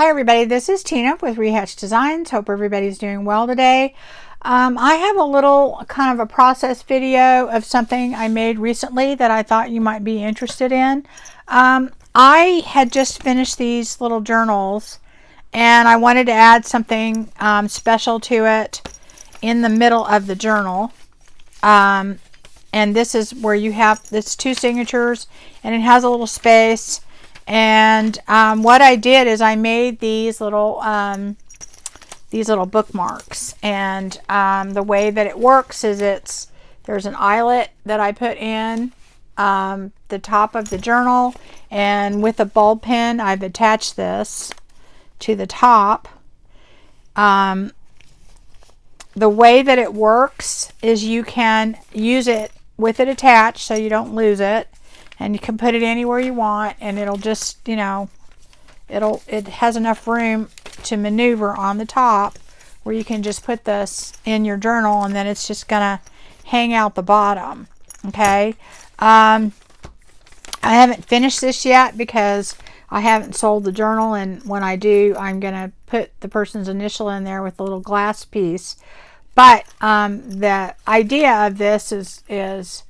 Hi everybody, this is Tina with Rehatch Designs. Hope everybody's doing well today. I have a little kind of a process video of something I made recently that I thought you might be interested in. I had just finished these little journals and I wanted to add something special to it in the middle of the journal. And this is where you have this 2 signatures and it has a little space. And what I did is I made these little bookmarks, and the way that it works is there's an eyelet that I put in the top of the journal, and with a ball pen I've attached this to the top. The way that it works is you can use it with it attached so you don't lose it. And you can put it anywhere you want, and it'll just, you know, it has enough room to maneuver on the top where you can just put this in your journal, and then it's just gonna hang out the bottom. Okay. I haven't finished this yet because I haven't sold the journal, and when I do, I'm gonna put the person's initial in there with a little glass piece. But the idea of this is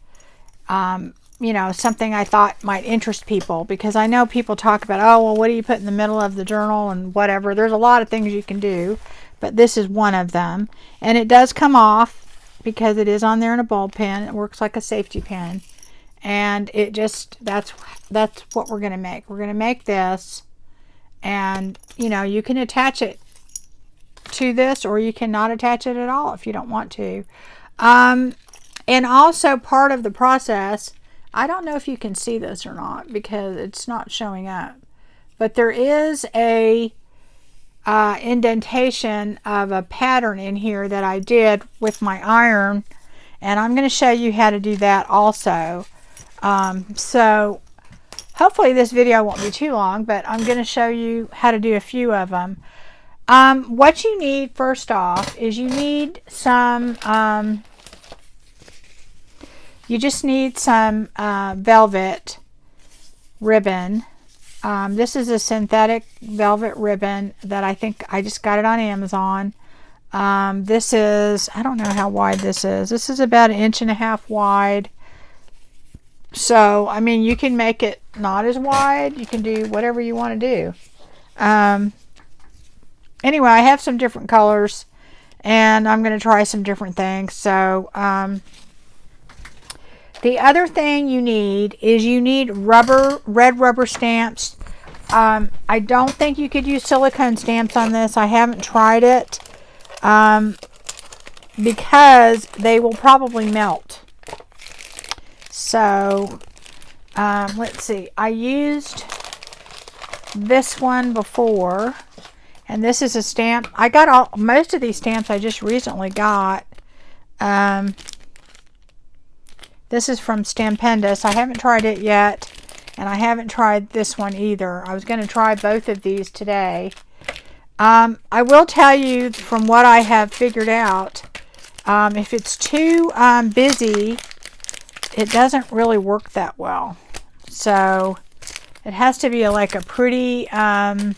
you know, something I thought might interest people, because I know people talk about, oh, well, what do you put in the middle of the journal and whatever. There's a lot of things you can do, but this is one of them. And it does come off because it is on there in a ball pen. It works like a safety pin. And it just, that's what we're going to make. We're going to make this, and, you know, you can attach it to this, or you cannot attach it at all if you don't want to. And also part of the process, I don't know if you can see this or not because it's not showing up, but there is a indentation of a pattern in here that I did with my iron, and I'm going to show you how to do that also. So hopefully this video won't be too long, but I'm going to show you how to do a few of them. What you need first off is you need some you just need some velvet ribbon. This is a synthetic velvet ribbon that I think I just got it on Amazon. This is, I don't know how wide this is. This is about 1.5 inches wide. So, I mean, you can make it not as wide. You can do whatever you want to do. Anyway, I have some different colors, and I'm going to try some different things. So, the other thing you need is you need red rubber stamps. I don't think you could use silicone stamps on this. I haven't tried it because they will probably melt. So let's see. I used this one before, and this is a stamp. I got most of these stamps I just recently got. This is from Stampendous. I haven't tried it yet, and I haven't tried this one either. I was going to try both of these today. I will tell you from what I have figured out, if it's too busy, it doesn't really work that well. So it has to be like a pretty, not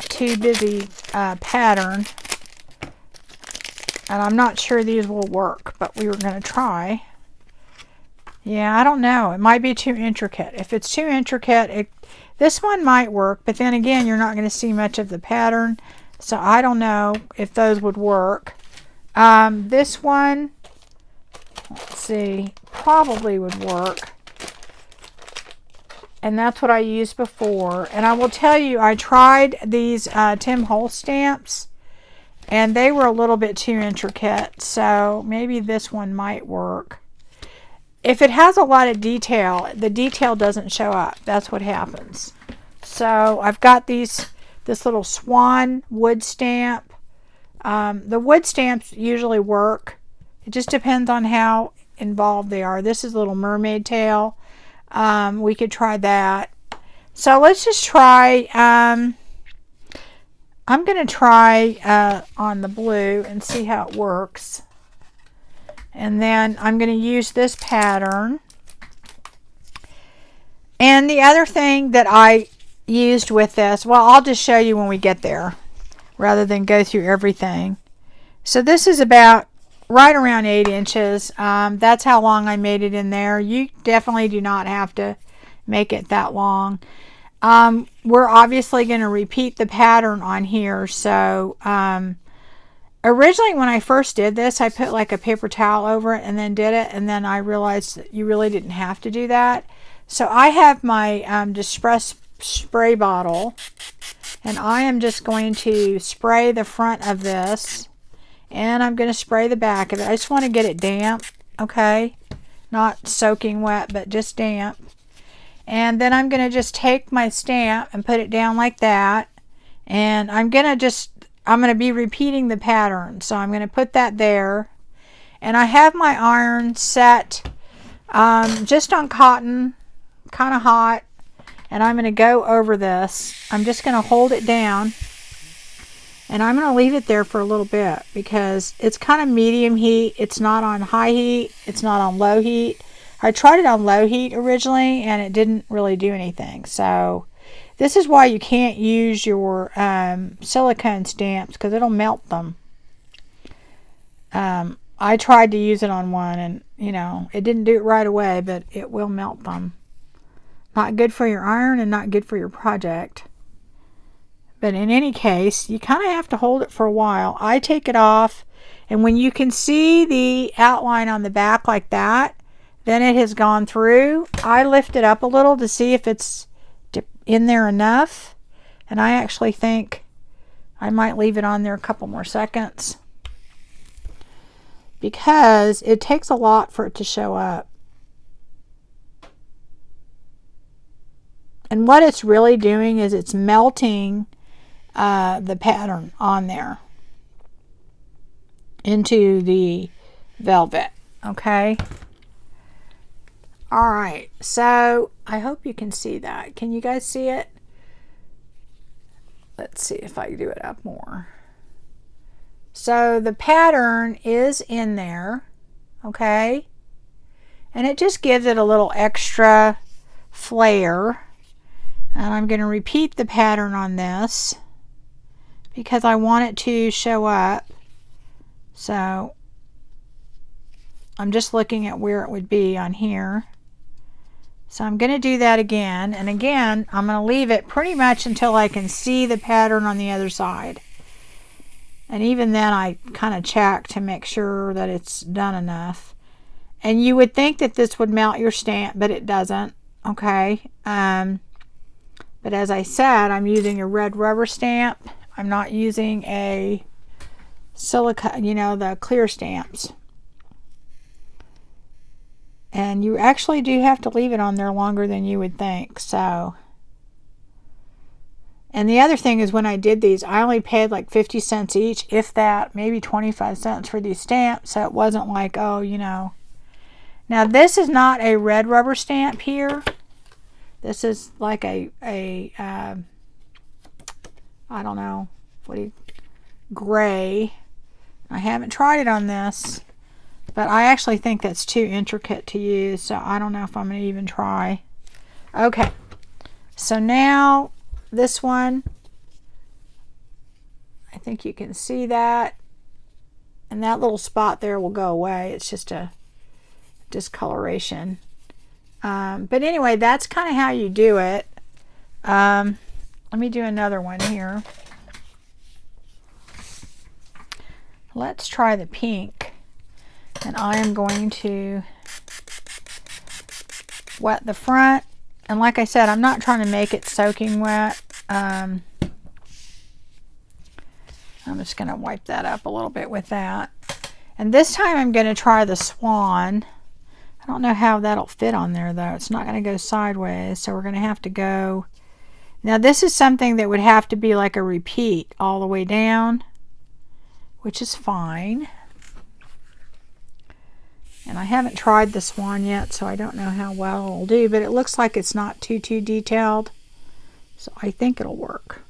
too busy pattern. And I'm not sure these will work, but we were going to try. Yeah, I don't know. It might be too intricate. If it's too intricate, this one might work, but then again, you're not going to see much of the pattern. So I don't know if those would work. This one, let's see, probably would work. And that's what I used before. And I will tell you, I tried these Tim Holtz stamps, and they were a little bit too intricate, so maybe this one might work. If it has a lot of detail, the detail doesn't show up. That's what happens. So I've got this little swan wood stamp. The wood stamps usually work. It just depends on how involved they are. This is a little mermaid tail. We could try that. So let's just try... I'm going to try on the blue and see how it works. And then I'm going to use this pattern. And the other thing that I used with this. Well, I'll just show you when we get there rather than go through everything. So this is about right around 8 inches. That's how long I made it in there. You definitely do not have to make it that long. We're obviously going to repeat the pattern on here. So originally when I first did this, I put like a paper towel over it and then did it. And then I realized that you really didn't have to do that. So I have my Distress spray bottle. And I am just going to spray the front of this. And I'm going to spray the back of it. I just want to get it damp. Okay. Not soaking wet, but just damp. And then I'm going to just take my stamp and put it down like that. And I'm going to be repeating the pattern. So I'm going to put that there. And I have my iron set just on cotton, kind of hot. And I'm going to go over this. I'm just going to hold it down. And I'm going to leave it there for a little bit because it's kind of medium heat. It's not on high heat. It's not on low heat. I tried it on low heat originally and it didn't really do anything. So this is why you can't use your silicone stamps because it'll melt them. I tried to use it on one and, you know, it didn't do it right away, but it will melt them. Not good for your iron and not good for your project. But in any case, you kind of have to hold it for a while. I take it off, and when you can see the outline on the back like that, then it has gone through. I lift it up a little to see if it's in there enough, and I actually think I might leave it on there a couple more seconds because it takes a lot for it to show up. And what it's really doing is it's melting the pattern on there into the velvet. Okay. All right. So I hope you can see that. Can you guys see it? Let's see if I can do it up more. So the pattern is in there. Okay. And it just gives it a little extra flair. And I'm going to repeat the pattern on this because I want it to show up. So I'm just looking at where it would be on here. So I'm going to do that again. And again, I'm going to leave it pretty much until I can see the pattern on the other side. And even then I kind of check to make sure that it's done enough. And you would think that this would melt your stamp, but it doesn't. Okay. But as I said, I'm using a red rubber stamp. I'm not using a silica, you know, the clear stamps. And you actually do have to leave it on there longer than you would think. So, and the other thing is when I did these, I only paid like 50 cents each, if that, maybe 25 cents for these stamps. So it wasn't like, oh, you know. Now this is not a red rubber stamp here. This is like I don't know, gray. I haven't tried it on this, but I actually think that's too intricate to use, so I don't know if I'm going to even try. Okay, so now this one, I think you can see that, and that little spot there will go away. It's just a discoloration. But anyway, that's kind of how you do it. Let me do another one here. Let's try the pink. And I am going to wet the front. And like I said, I'm not trying to make it soaking wet. I'm just going to wipe that up a little bit with that. And this time I'm going to try the swan. I don't know how that'll fit on there though. It's not going to go sideways, so we're going to have to go. Now this is something that would have to be like a repeat all the way down, which is fine. And I haven't tried the swan yet, so I don't know how well it'll do, but it looks like it's not too detailed, so I think it'll work.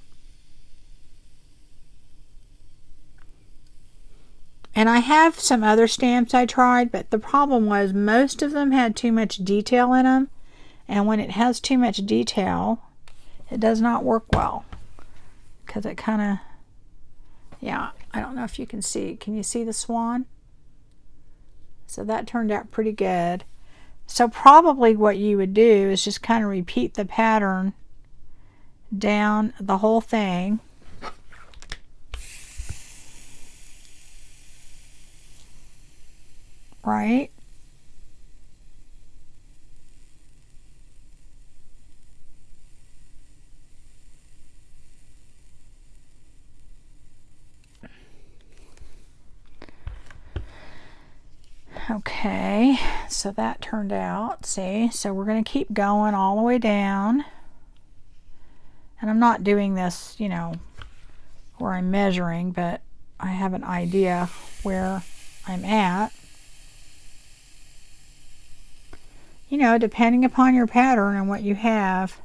And I have some other stamps I tried, but the problem was most of them had too much detail in them. And when it has too much detail, it does not work well because it kind of, yeah, I don't know if you can see. Can you see the swan? So that turned out pretty good. So probably what you would do is just kind of repeat the pattern down the whole thing. Right? Okay, so that turned out, see, so we're going to keep going all the way down. And I'm not doing this, you know, where I'm measuring, but I have an idea where I'm at. You know, depending upon your pattern and what you have,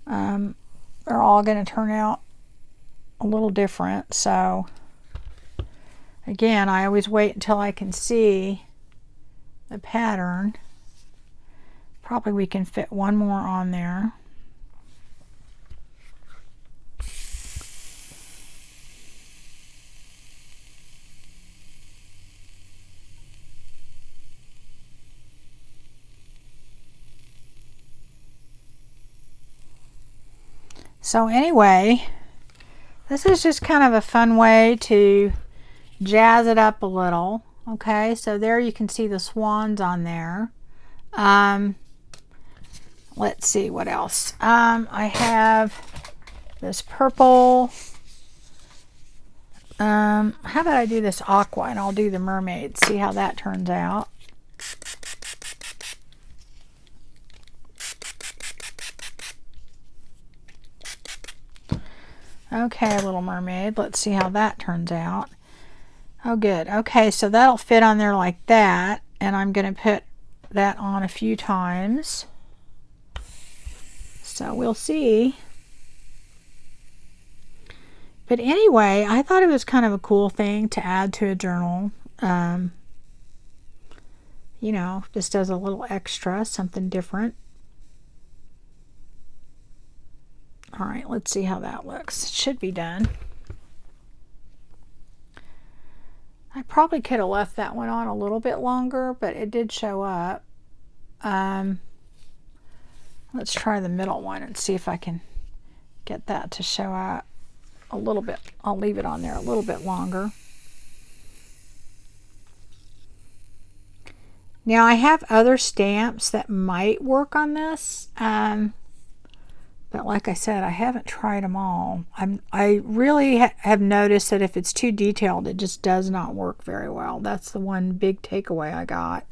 they're all going to turn out a little different. So again, I always wait until I can see the pattern. Probably we can fit one more on there. So anyway, this is just kind of a fun way to jazz it up a little. Okay, so there you can see the swans on there. Let's see what else. I have this purple. How about I do this aqua and I'll do the mermaid. See how that turns out. Okay, Little Mermaid. Let's see how that turns out. Oh, good. Okay, so that'll fit on there like that. And I'm going to put that on a few times. So we'll see. But anyway, I thought it was kind of a cool thing to add to a journal. You know, just as a little extra, something different. All right, let's see how that looks. It should be done. I probably could have left that one on a little bit longer, but it did show up. Let's try the middle one and see if I can get that to show up a little bit. I'll leave it on there a little bit longer. Now I have other stamps that might work on this. But like I said, I haven't tried them all. I really have noticed that if it's too detailed, it just does not work very well. That's the one big takeaway I got.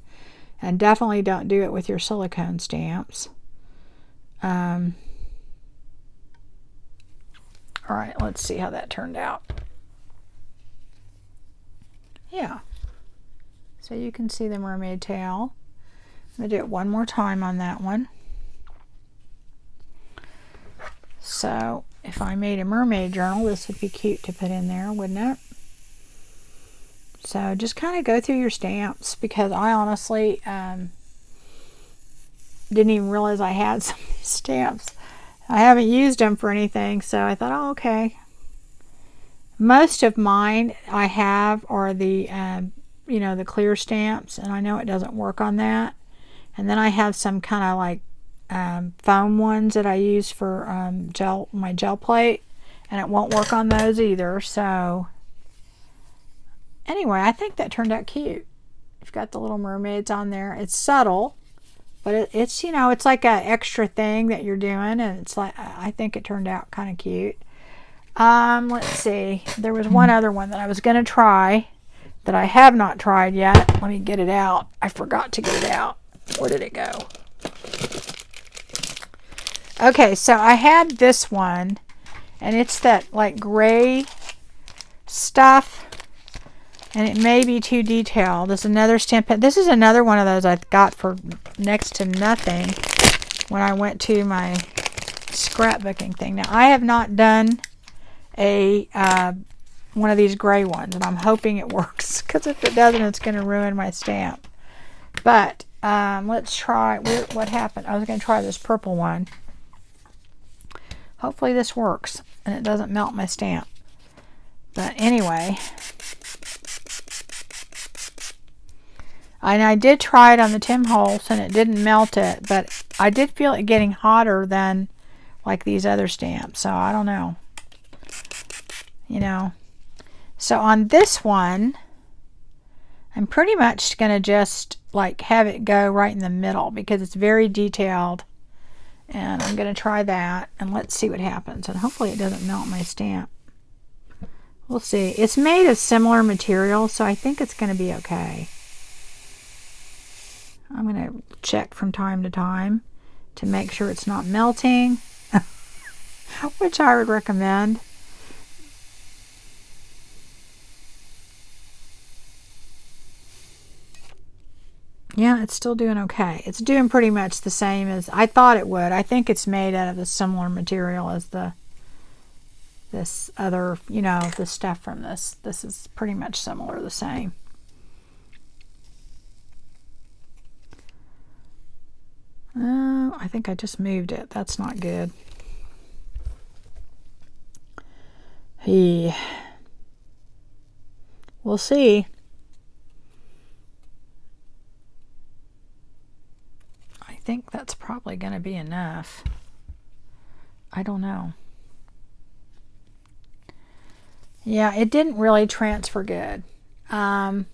And definitely don't do it with your silicone stamps. All right, let's see how that turned out. Yeah. So you can see the mermaid tail. I'm going to do it one more time on that one. So if I made a mermaid journal, this would be cute to put in there, wouldn't it? So just kind of go through your stamps, because I honestly didn't even realize I had some of these stamps. I haven't used them for anything, so I thought, oh, okay. Most of mine I have are the, you know, the clear stamps, and I know it doesn't work on that. And then I have some kind of like foam ones that I use for my gel plate, and it won't work on those either. So anyway, I think that turned out cute. You've got the little mermaids on there. It's subtle, but it's, you know, it's like an extra thing that you're doing, and it's like, I think it turned out kind of cute. Let's see, there was one other one that I was going to try that I have not tried yet. Let me get it out. I forgot to get it out. Where did it go? Okay, so I had this one, and it's that like gray stuff, and it may be too detailed. There's another stamp. This is another one of those I got for next to nothing when I went to my scrapbooking thing. Now, I have not done a one of these gray ones, and I'm hoping it works, because if it doesn't, it's going to ruin my stamp. But let's try. What happened? I was going to try this purple one. hopefully this works and it doesn't melt my stamp. But anyway, and I did try it on the Tim Holtz and it didn't melt it, but I did feel it getting hotter than like these other stamps. So I don't know, you know. So on this one, I'm pretty much going to just like have it go right in the middle because it's very detailed. And I'm going to try that and let's see what happens. And hopefully it doesn't melt my stamp. We'll see. It's made of similar material, so I think it's going to be okay. I'm going to check from time to time to make sure it's not melting, which I would recommend. Yeah, it's still doing okay. It's doing pretty much the same as I thought it would. I think it's made out of a similar material as this other, you know, the stuff from this. This is pretty much similar, the same. Oh, I think I just moved it. That's not good. We'll see. I think that's probably going to be enough. I don't know. Yeah, it didn't really transfer good. And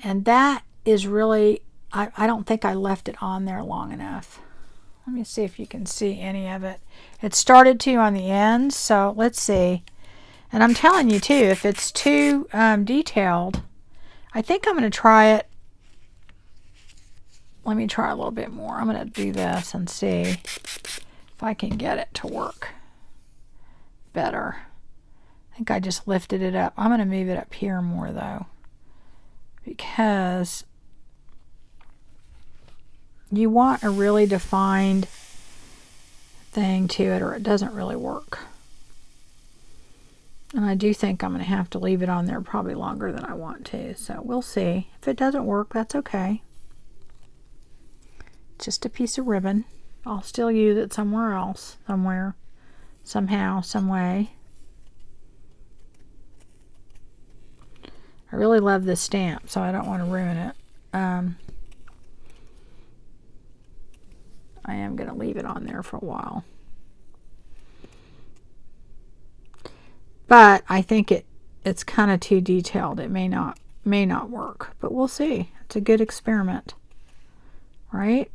that is really, I don't think I left it on there long enough. Let me see if you can see any of it. It started to on the ends, so let's see. And I'm telling you too, if it's too detailed, I think I'm going to try it. Let me try a little bit more. I'm going to do this and see if I can get it to work better. I think I just lifted it up. I'm going to move it up here more though, because you want a really defined thing to it or it doesn't really work. And I do think I'm going to have to leave it on there probably longer than I want to. So we'll see. If it doesn't work, that's okay. Just a piece of ribbon. I'll still use it somewhere else, somewhere, somehow, some way. I really love this stamp, so I don't want to ruin it. I am going to leave it on there for a while. But I think it's kind of too detailed. It may not work, but we'll see. It's a good experiment, right?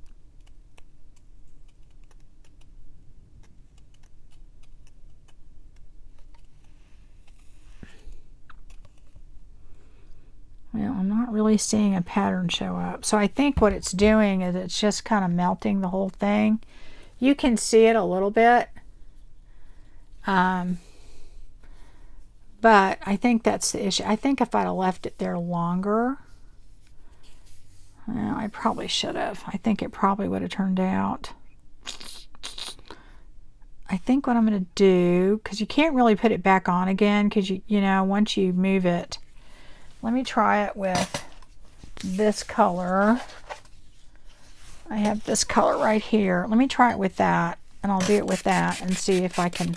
Well, I'm not really seeing a pattern show up. So I think what it's doing is it's just kind of melting the whole thing. You can see it a little bit. But I think that's the issue. I think if I'd have left it there longer, well, I probably should have. I think it probably would have turned out. I think what I'm going to do, because you can't really put it back on again, because you know, once you move it. Let me try it with this color. I have this color right here. Let me try it with that, and I'll do it with that and see if I can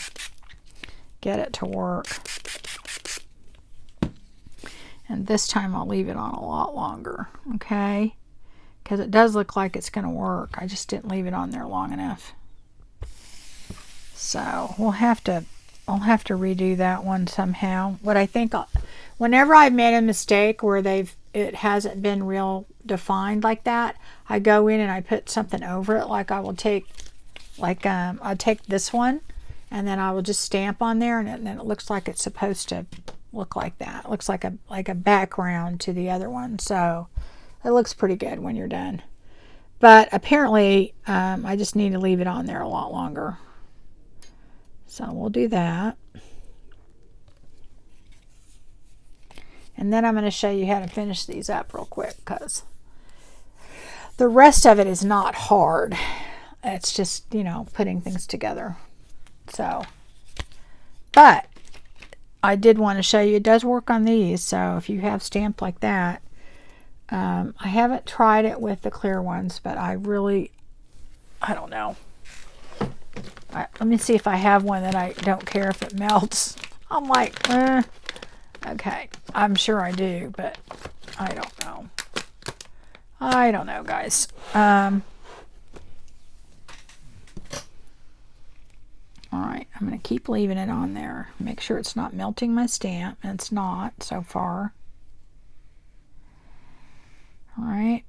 get it to work. And this time I'll leave it on a lot longer, okay? Because it does look like it's going to work. I just didn't leave it on there long enough. So I'll have to redo that one somehow. What I think, whenever I've made a mistake where it hasn't been real defined like that, I go in and I put something over it. Like I will take, I'll take this one, and then I will just stamp on there, and then it looks like it's supposed to look like that. It looks like a background to the other one. So it looks pretty good when you're done. But apparently, I just need to leave it on there a lot longer. So we'll do that. And then I'm going to show you how to finish these up real quick, because the rest of it is not hard. It's just, you know, putting things together. So, but I did want to show you it does work on these. So if you have stamped like that, I haven't tried it with the clear ones, but I don't know. Let me see if I have one that I don't care if it melts. I'm like, okay, I'm sure I do, but I don't know. I don't know, guys. All right, I'm going to keep leaving it on there. Make sure it's not melting my stamp, and it's not so far. All right.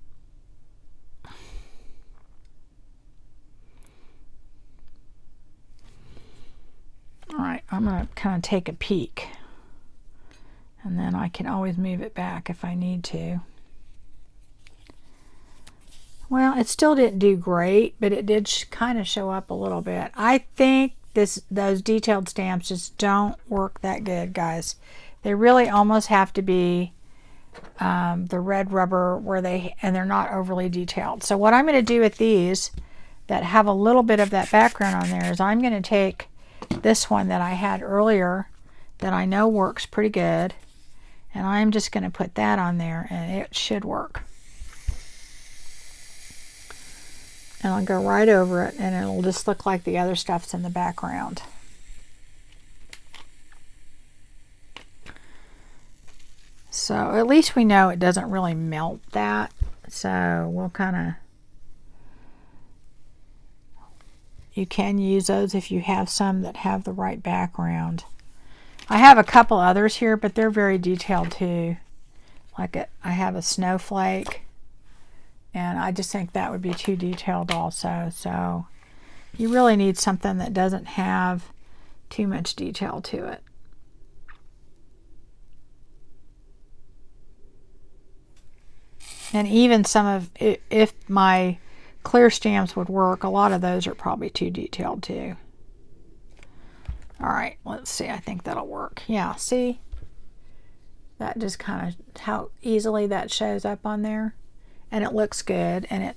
All right, I'm going to kind of take a peek, and then I can always move it back if I need to. Well, it still didn't do great, but it did kind of show up a little bit. I think those detailed stamps just don't work that good, guys. They really almost have to be the red rubber and they're not overly detailed. So what I'm going to do with these that have a little bit of that background on there is I'm going to take this one that I had earlier that I know works pretty good, and I'm just going to put that on there, and it should work. And I'll go right over it, and it'll just look like the other stuff's in the background. So at least we know it doesn't really melt that. So we'll kind of, you can use those if you have some that have the right background. I have a couple others here, but they're very detailed too. Like I have a snowflake, and I just think that would be too detailed also. So you really need something that doesn't have too much detail to it. And even some of, if my clear stamps would work, a lot of those are probably too detailed too. All right, let's see. I think that'll work. Yeah, see? That just kind of how easily that shows up on there. And it looks good, and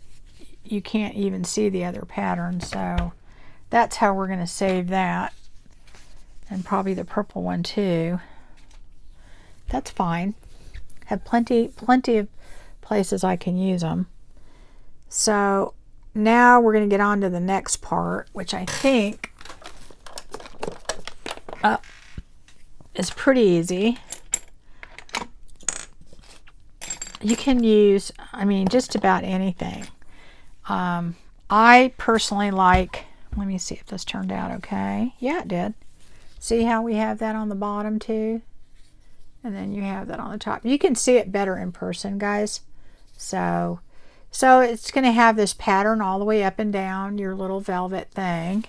you can't even see the other pattern. So that's how we're going to save that. And probably the purple one too. That's fine. Have plenty of places I can use them. So now we're going to get on to the next part, which I think is pretty easy. You can use, I mean, just about anything. I personally like, let me see if this turned out okay. Yeah, it did. See how we have that on the bottom too? And then you have that on the top. You can see it better in person, guys. So it's going to have this pattern all the way up and down your little velvet thing.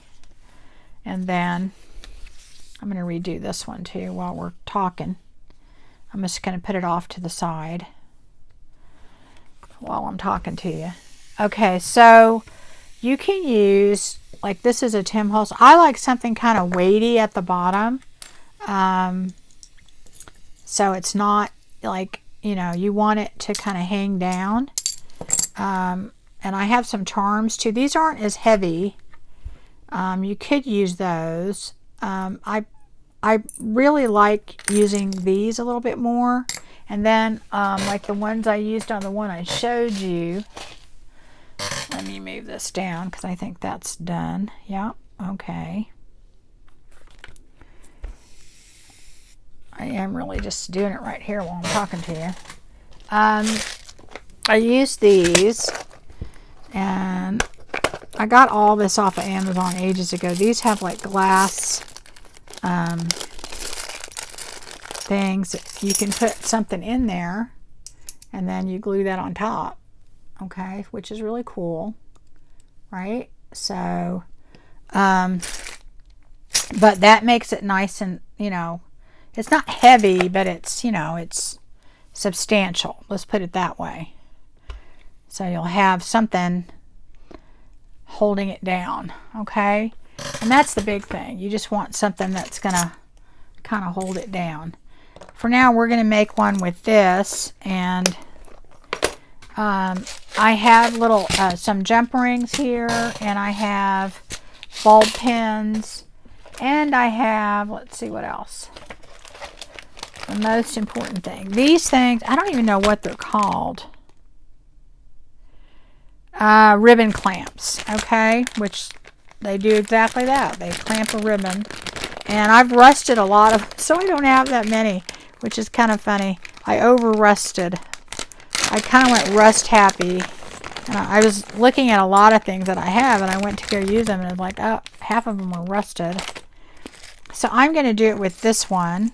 And then I'm going to redo this one too while we're talking. I'm just going to put it off to the side while I'm talking to you. Okay, so you can use, like this is a Tim Holtz. I like something kind of weighty at the bottom. So it's not like, you know, you want it to kind of hang down. And I have some charms too. These aren't as heavy. You could use those. I really like using these a little bit more. And then like the ones I used on the one I showed you. Let me move this down because I think that's done. Yeah, okay. I am really just doing it right here while I'm talking to you. I used these, and I got all this off of Amazon ages ago. These have like glass things. You can put something in there, and then you glue that on top. Okay, which is really cool, right? So, but that makes it nice and, you know, it's not heavy, but it's, you know, it's substantial. Let's put it that way. So you'll have something holding it down, okay? And that's the big thing. You just want something that's going to kind of hold it down. For now, we're going to make one with this, and I have little, some jump rings here, and I have bulb pins, and I have, let's see what else. The most important thing. These things, I don't even know what they're called. Ribbon clamps, okay? Which They do exactly that. They clamp a ribbon. And I've rusted a lot of, so I don't have that many, which is kind of funny. I over rusted. I kind of went rust happy. And I was looking at a lot of things that I have, and I went to go use them, and I was like, oh, half of them were rusted. So I'm going to do it with this one.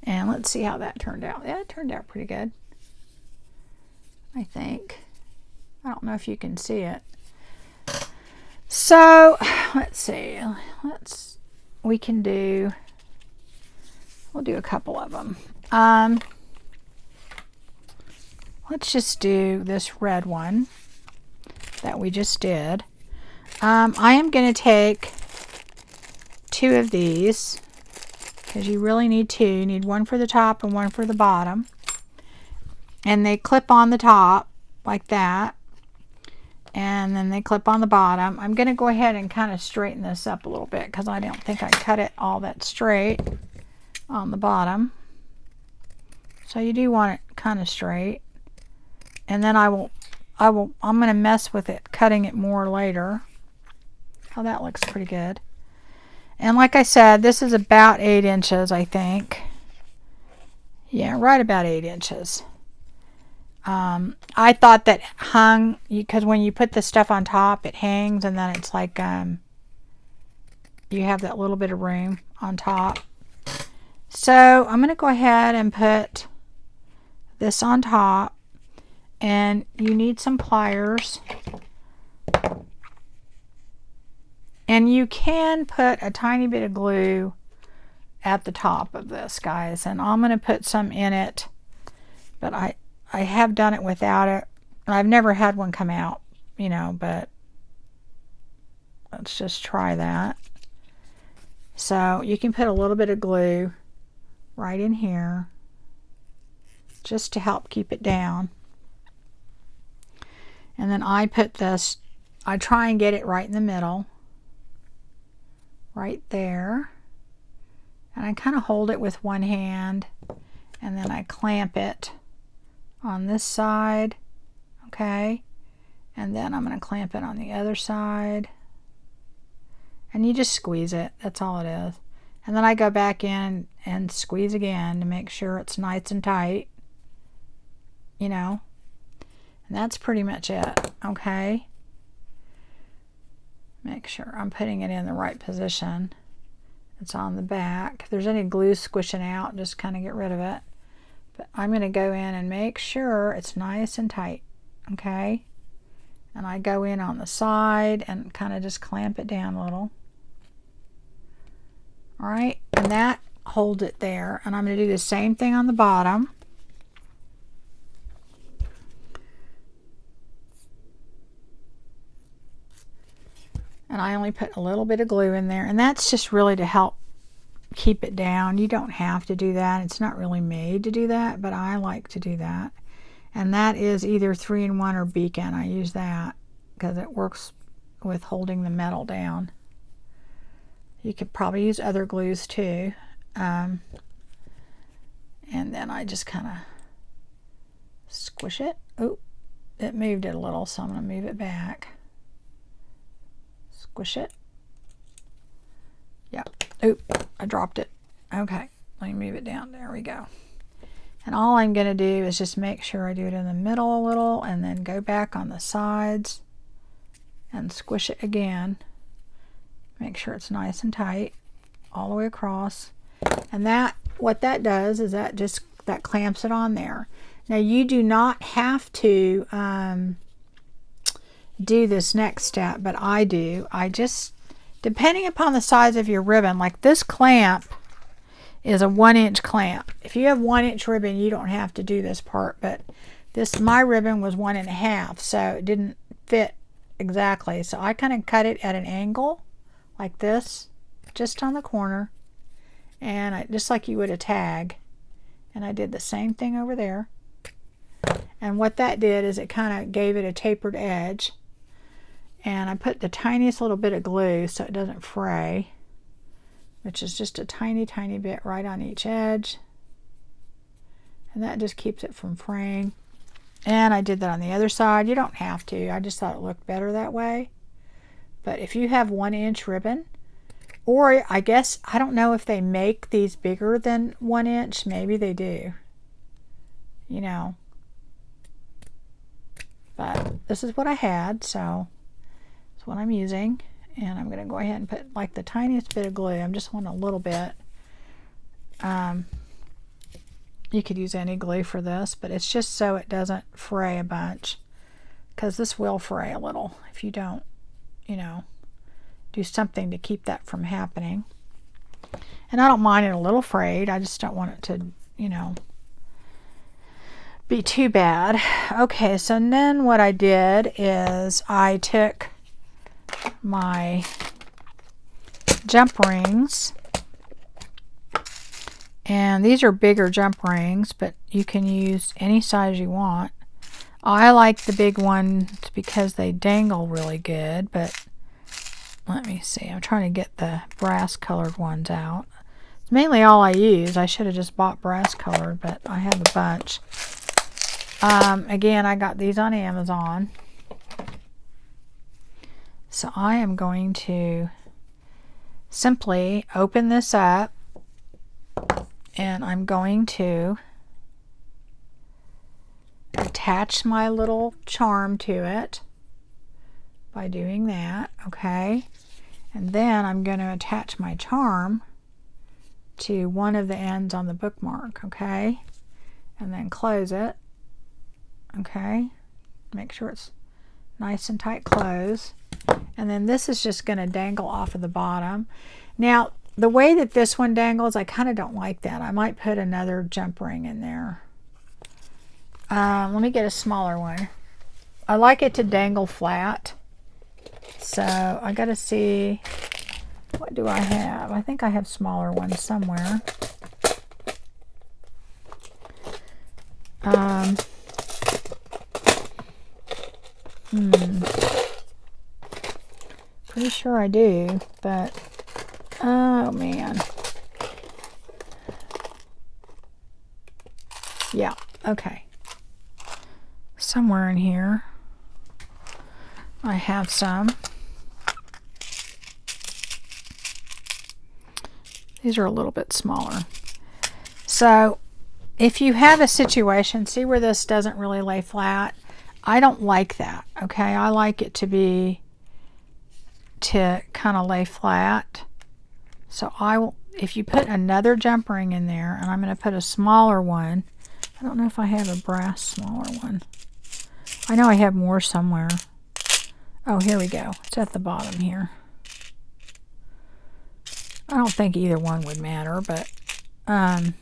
And let's see how that turned out. Yeah, it turned out pretty good, I think. I don't know if you can see it. So let's see. We'll do a couple of them. Let's just do this red one that we just did. I am going to take 2 of these, because you really need 2. You need one for the top and one for the bottom. And they clip on the top like that. And then they clip on the bottom. I'm going to go ahead and kind of straighten this up a little bit, because I don't think I cut it all that straight on the bottom. So you do want it kind of straight. And then I'm going to mess with it, cutting it more later. Oh, that looks pretty good. And like I said, this is about 8 inches, I think. Yeah, right about 8 inches. I thought that hung, because when you put the stuff on top, it hangs, and then it's like you have that little bit of room on top. So I'm going to go ahead and put this on top. And you need some pliers. And you can put a tiny bit of glue at the top of this, guys. And I'm going to put some in it. But I have done it without it. I've never had one come out, you know, but let's just try that. So you can put a little bit of glue right in here, just to help keep it down. And then I put this, I try and get it right in the middle, right there. And I kind of hold it with one hand, and then I clamp it on this side, okay? And then I'm going to clamp it on the other side. And you just squeeze it, that's all it is. And then I go back in and squeeze again to make sure it's nice and tight, you know. And that's pretty much it, okay? Make sure I'm putting it in the right position. It's on the back. If there's any glue squishing out, just kind of get rid of it. But I'm going to go in and make sure it's nice and tight, okay? And I go in on the side and kind of just clamp it down a little. All right, and that holds it there. And I'm going to do the same thing on the bottom. And I only put a little bit of glue in there, and that's just really to help keep it down. You don't have to do that. It's not really made to do that, but I like to do that. And that is either 3-in-1 or Beacon. I use that because it works with holding the metal down. You could probably use other glues too. And then I just kind of squish it. Oh, it moved it a little, so I'm going to move it back. Squish it. Yep. Oop, I dropped it. Okay, let me move it down. There we go. And all I'm going to do is just make sure I do it in the middle a little, and then go back on the sides and squish it again. Make sure it's nice and tight all the way across. And that, what that does is that clamps it on there. Now you do not have to do this next step, but I do. I just, depending upon the size of your ribbon, like this clamp is a 1-inch clamp. If you have 1-inch ribbon, you don't have to do this part, but my ribbon was 1.5, so it didn't fit exactly. So I kind of cut it at an angle like this, just on the corner, and just like you would a tag. And I did the same thing over there. And what that did is it kind of gave it a tapered edge. And I put the tiniest little bit of glue so it doesn't fray, which is just a tiny, tiny bit right on each edge. And that just keeps it from fraying. And I did that on the other side. You don't have to. I just thought it looked better that way. But if you have 1-inch ribbon, or I guess, I don't know if they make these bigger than 1 inch. Maybe they do. You know. But this is what I had, so it's what I'm using. And I'm going to go ahead and put like the tiniest bit of glue. I'm just wanting a little bit. You could use any glue for this, but it's just so it doesn't fray a bunch. Because this will fray a little if you don't, you know, do something to keep that from happening. And I don't mind it a little frayed. I just don't want it to, you know, be too bad. Okay, so then what I did is I took my jump rings, and these are bigger jump rings, but you can use any size you want. I like the big ones because they dangle really good, but let me see. I'm trying to get the brass colored ones out. It's mainly all I use. I should have just bought brass colored, but I have a bunch. Again, I got these on Amazon. So I am going to simply open this up, and I'm going to attach my little charm to it by doing that, okay? And then I'm going to attach my charm to one of the ends on the bookmark, okay? And then close it, okay? Make sure it's nice and tight close. And then this is just going to dangle off of the bottom. Now, the way that this one dangles, I kind of don't like that. I might put another jump ring in there. Let me get a smaller one. I like it to dangle flat. So I got to see, what do I have? I think I have smaller ones somewhere. Pretty sure I do, but oh man. Yeah, okay. Somewhere in here I have some. These are a little bit smaller. So if you have a situation, see where this doesn't really lay flat? I don't like that, okay? I like it to kind of lay flat. So I will, if you put another jump ring in there, and I'm going to put a smaller one. I don't know if I have a brass smaller one. I know I have more somewhere. Oh, here we go. It's at the bottom here. I don't think either one would matter, but I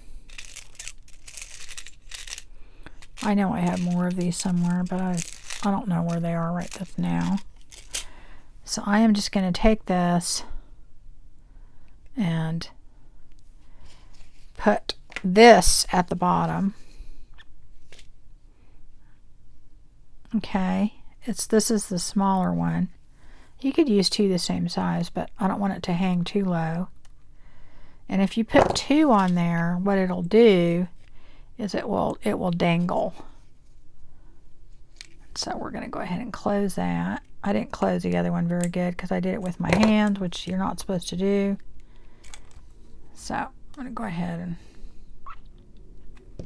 know I have more of these somewhere, but I don't know where they are right this now. So I am just going to take this and put this at the bottom. Okay, this is the smaller one. You could use two the same size, but I don't want it to hang too low. And if you put two on there, what it'll do is it will dangle. So we're going to go ahead and close that. I didn't close the other one very good because I did it with my hands, which you're not supposed to do. So I'm going to go ahead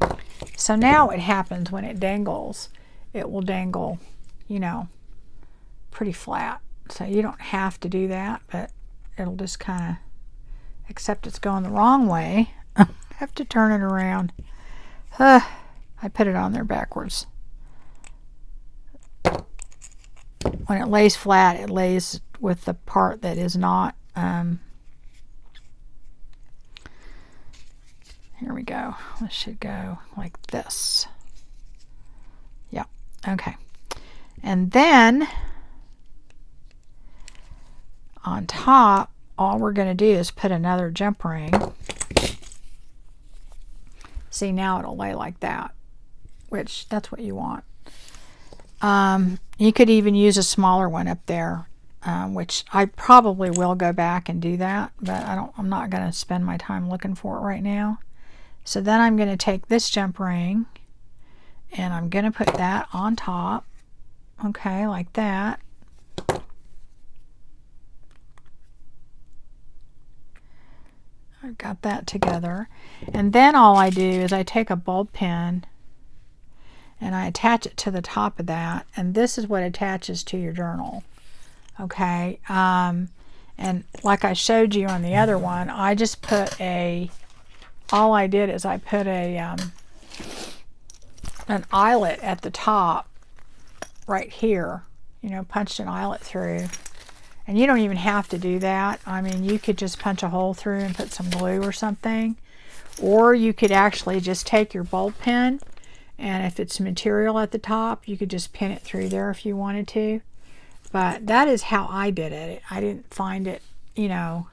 and... So now what happens when it dangles, it will dangle, you know, pretty flat. So you don't have to do that, but it'll just kind of, except it's going the wrong way. I have to turn it around. I put it on there backwards. When it lays flat, it lays with the part that is not, here we go. This should go like this. Yeah, okay. And then on top, all we're going to do is put another jump ring. See, now it'll lay like that, which that's what you want. You could even use a smaller one up there, which I probably will go back and do that, but I'm not going to spend my time looking for it right now. So then I'm going to take this jump ring and I'm going to put that on top. Okay, like that. I've got that together. And then all I do is I take a bulb pen and I attach it to the top of that, and this is what attaches to your journal. Okay, and like I showed you on the other one, I just put all I did is I put an eyelet at the top right here, you know, punched an eyelet through. And you don't even have to do that. I mean, you could just punch a hole through and put some glue or something. Or you could actually just take your bulb pen, and if it's material at the top, you could just pin it through there if you wanted to. But that is how I did it. I didn't find it, you know,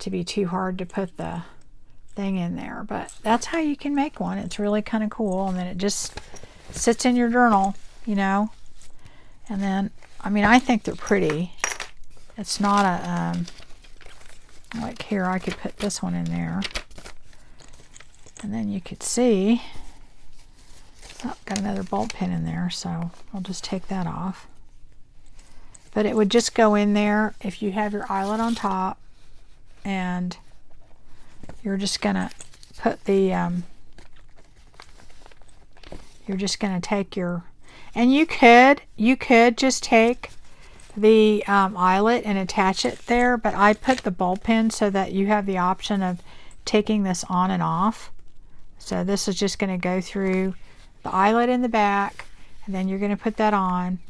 to be too hard to put the thing in there. But that's how you can make one. It's really kind of cool. And then it just sits in your journal, you know. And then, I mean, I think they're pretty. It's not a, like here, I could put this one in there. And then you could see, oh, got another bulb pin in there, so I'll just take that off. But it would just go in there if you have your eyelet on top, and you're just gonna put the, you're just gonna take your, and you could just take the eyelet and attach it there, but I put the bulb pin so that you have the option of taking this on and off. So this is just going to go through the eyelet in the back, and then you're going to put that on,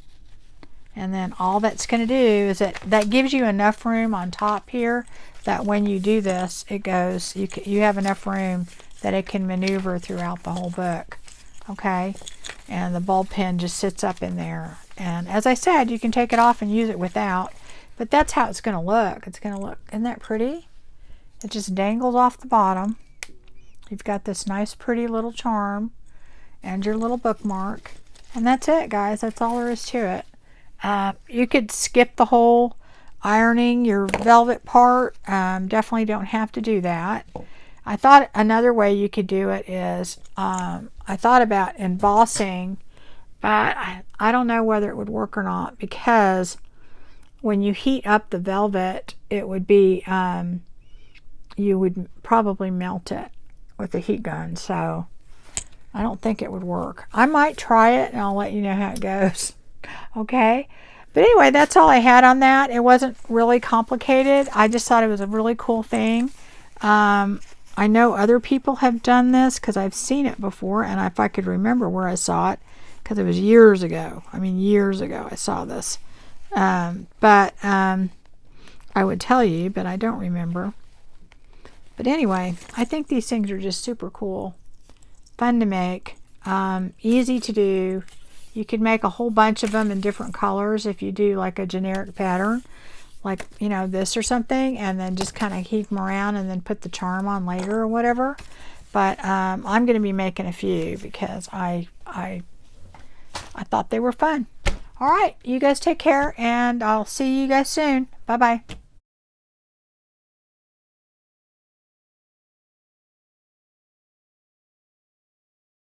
and then all that's going to do is that gives you enough room on top here that when you do this, it goes, you have enough room that it can maneuver throughout the whole book. Okay, and the bulb pen just sits up in there, and as I said, you can take it off and use it without, but that's how it's going to look. It's going to look, isn't that pretty? It just dangles off the bottom. You've got this nice pretty little charm and your little bookmark, and that's it, guys. That's all there is to it. You could skip the whole ironing your velvet part. Definitely don't have to do that. I thought another way you could do it is, I thought about embossing, but I don't know whether it would work or not, because when you heat up the velvet, it would be, you would probably melt it with a heat gun, so I don't think it would work. I might try it and I'll let you know how it goes. Okay, but anyway, that's all I had on that. It wasn't really complicated. I just thought it was a really cool thing. I know other people have done this because I've seen it before, and if I could remember where I saw it, because it was years ago. I mean, years ago I saw this. But I would tell you, but I don't remember. But anyway, I think these things are just super cool. Fun to make. Easy to do. You could make a whole bunch of them in different colors if you do like a generic pattern, like, you know, this or something, and then just kind of heat them around and then put the charm on later or whatever. But I'm going to be making a few because I thought they were fun. All right, you guys take care, and I'll see you guys soon. Bye-bye.